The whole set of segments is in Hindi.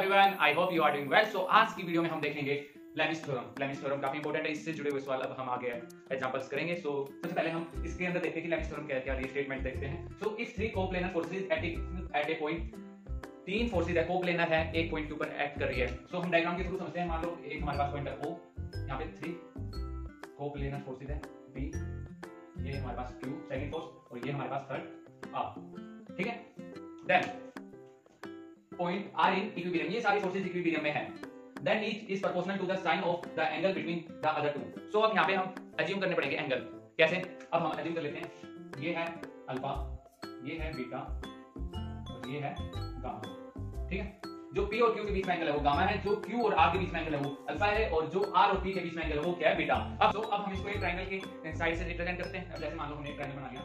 Everyone, I hope you are doing well. So आज की वीडियो में हम देखेंगे लेमिस थ्योरम। लेमिस थ्योरम काफी इंपॉर्टेंट है, इससे जुड़े हुए सवाल अब हम आगे एग्जांपल्स करेंगे। सो सबसे पहले हम इसके अंदर देखते हैं कि लेमिस थ्योरम क्या है, क्या ये स्टेटमेंट देखते हैं। So if three coplanar forces eight a point, तीन फोर्सेस है कोप्लेनर है, एक पॉइंट के ऊपर एक्ट कर रही है। सो हम डायग्राम के थ्रू समझते हैं। मान लो एक हमारे पास पॉइंट है O, यहां पे थ्री कोप्लेनर फोर्सेस है B, ये हमारे पास Q सेकंड फोर्स, और ये हमारे पास थर्ड R। ठीक है, then point are in equilibrium, ये सारी फोर्सेस इक्विलिब्रियम में है। Then each is proportional to the sine of the angle between the other two. So अब यहाँ पे हम अज्यूम करने पड़ेंगे एंगल। कैसे? अब हम अज्यूम कर लेते हैं, ये है अल्फा, ये है बीटा, और ये है गामा। ठीक है, जो P और Q के बीच में एंगल है वो गामा है, जो Q और R के बीच में एंगल है वो अल्फा है, और जो R और P के बीच में एंगल है वो क्या है? बीटा। अब हम इसको एक ट्रायंगल के साइड से रिप्रेजेंट करते हैं। अब जैसे मान लो हमने एक ट्रायंगल बना लिया,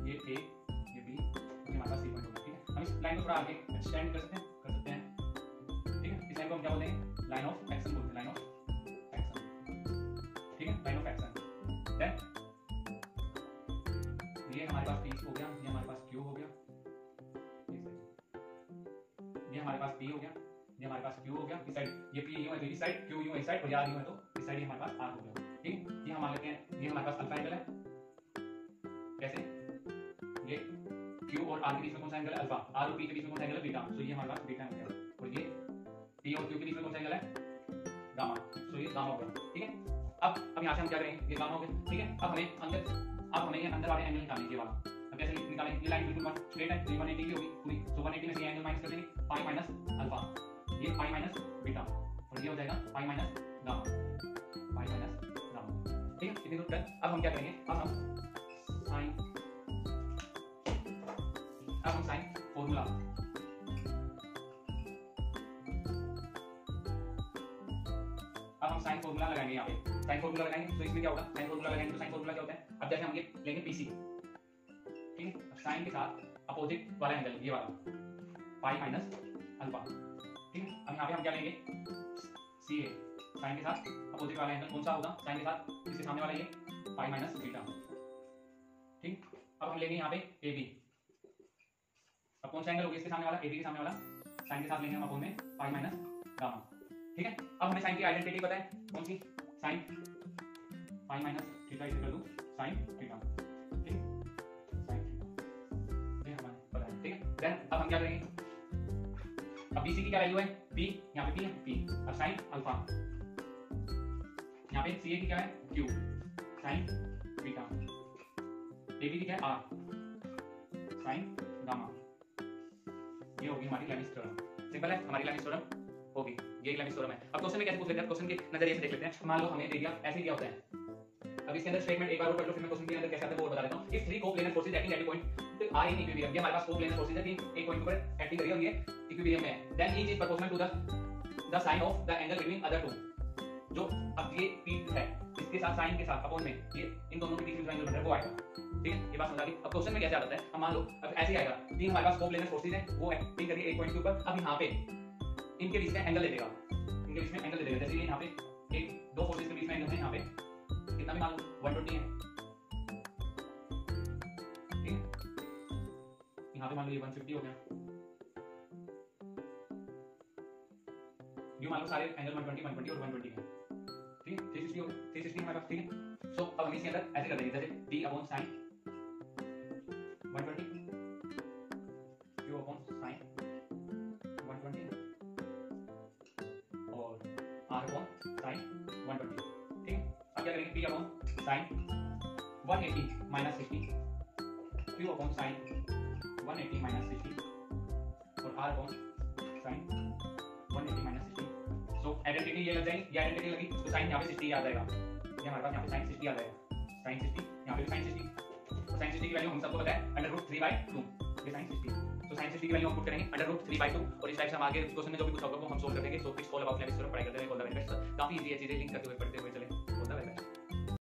ये A, ये B, हमारे पास 3 पॉइंट होगा। ठीक है, हम इस लाइन को थोड़ा आगे एक्सटेंड कर सकते हैं। ठीक है, इस लाइन को हम क्या बोलते हैं? लाइन ऑफ एक्शन बोलते हैं, लाइन ऑफ एक्शन। ठीक है, लाइन ऑफ एक्शन। देन ये हमारे पास P हो गया, ये हमारे पास Q हो गया, ये हमारे पास P हो गया, ये हमारे पास Q हो गया। इस साइड ये P यूं है तो इस साइड, Q यूं है इस साइड, और यार यूं है तो इस साइड, ये हमारे पास R हो गया। ठीक है, ये हम मान लेते हैं ये हमारे पास अल्फा एंगल है। कैसे? ये Q और R के बीच में कौन सा एंगल है? अल्फा। R और P के बीच में कौन सा एंगल है? बीटा। सो ये हमारे पास बीटा हो गया, और ये P और Q के बीच में कौन सा एंगल है? गामा। सो ये गामा हो गया। ठीक है, अब यहां से हम क्या करेंगे? ये गामा हो गया। ठीक है, अब हमें ये अंदर वाले एंगल निकालने के बाद अब कैसे निकालेंगे? ये लाइन बिल्कुल स्ट्रेट है, तो 180 की होगी पूरी। सो 180 में से ये एंगल माइनस कर देंगे, पाई माइनस अल्फा, ये पाई माइनस बीटा, और ये हो जाएगा pi minus gamma, pi minus gamma. ठीक है, इतनी दूर कर। अब हम क्या करेंगे? अब हम साइन फॉर्मूला, साइन फॉर्मूला लगाएंगे। यहाँ पे साइन फॉर्मूला लगाएंगे तो इसमें क्या होगा? साइन फॉर्मूला लगाएंगे तो साइन फॉर्मूला क्या होता है? अब जैसे हम ये लेंगे PC, ठीक है, साइन के साथ अपोजिट वाला एंगल ये वाला पाई माइनस अल्फा। ठीक है, अब यहाँ पे हम क्या लेंगे? CA, साइन के साथ अपोजिट वाला एंगल कौन सा होगा? साइन के साथ इसके सामने वाला ये पाई माइनस बीटा। ठीक, अब हम लेंगे यहाँ पे AB, अब कौन सा एंगल होगा इसके सामने वाला? AB के सामने वाला, साइन के साथ लेंगे हम अपोन में पाई माइनस गामा। ठीक है, अब हमें साइन की आइडेंटिटी पता है, कौन सी? Sine pi minus theta equal to sine theta. ठीक, साइन थीटा, ये हमें पता है। ठीक है, देन अब हम क्या करेंगे? अब BC की क्या वैल्यू है? P, यहाँ पे P है, P। अब साइन अल्फा, यहाँ पे CA की क्या है? Q, sign beta. AB की क्या है? R, sign gamma. ये होगी हमारी लेमिस थ्योरम। सिंपल है, हमारी लेमिस थ्योरम होगी, ये लेमिस थ्योरम है। अब क्वेश्चन में कैसे पूछ लेते हैं? क्वेश्चन के नजरिए से देख लेते हैं। मान लो हमें दे दिया, ऐसे क्या होता है? अब इसके अंदर स्टेटमेंट एक बार और पढ़ लो, फिर मैं क्वेश्चन के अंदर कैसे आता है वो बता देता हूं। If three coplanar forces acting at a point are in equilibrium, ये हमारे पास कोप्लेनर फोर्सेस है, एक पॉइंट पर एक्टिंग कर रही है और ये इक्विलिब्रियम में है। Then each is proportional to the sine of the angle between other two. जो अब ये P है, इसके साथ साइन के साथ अपोन में ये इन दोनों के बीच में जो एंगल बन रहा है वो आएगा। ठीक है, ये बात समझ आ गई। अब क्वेश्चन में कैसे आता है? अब मान लो अब ऐसे ही आएगा, तीन हमारे पास कोप्लेनर फोर्सेस है, वो एक्टिंग कर रही है एक पॉइंट के ऊपर। अब यहाँ पे इनके बीच में एंगल दे देगा, इनके बीच में एंगल दे देगा। जैसे ये यहाँ पे एक दो फोर्सेस के बीच में एंगल है, यहाँ पे कितना भी मान लो 120 है। ठीक है, यहाँ पे मान लो ये 150 हो गया। ये मान लो सारे एंगल 120, 120 और 120 है। ठीक है, 360 हो गया, 360 हमारे पास। ठीक है, सो अब हम इसके अंदर ऐसे कर देंगे, जैसे T upon sine 120, Q upon sine 120 और R अपॉन साइन 120। ठीक है, अब क्या करेंगे? P upon sine 180 minus 60, Q upon sine 180 minus 60 और R अपॉन साइन 180 माइनस 60। सो आइडेंटिटी ये लग जाएगी, ये आइडेंटिटी लगी तो साइन यहाँ पे 60 आ जाएगा। ये हमारे पास यहाँ पे साइन 60 आ जाएगा, साइन 60, यहाँ पे भी साइन 60। तो साइन 60 की वैल्यू हम सबको पता है √3/2, ये साइन 60। तो साइन 60 की वैल्यू हम पुट करेंगे √3/2, और इस टाइप से हम आगे क्वेश्चन में जो भी कुछ होगा वो हम सोल्व कर देंगे। So it's all about Lami's theorem, पढ़ाई करते हैं। All the best. काफी इजी है चीजें, लिंक करते हुए पढ़ते हुए चले।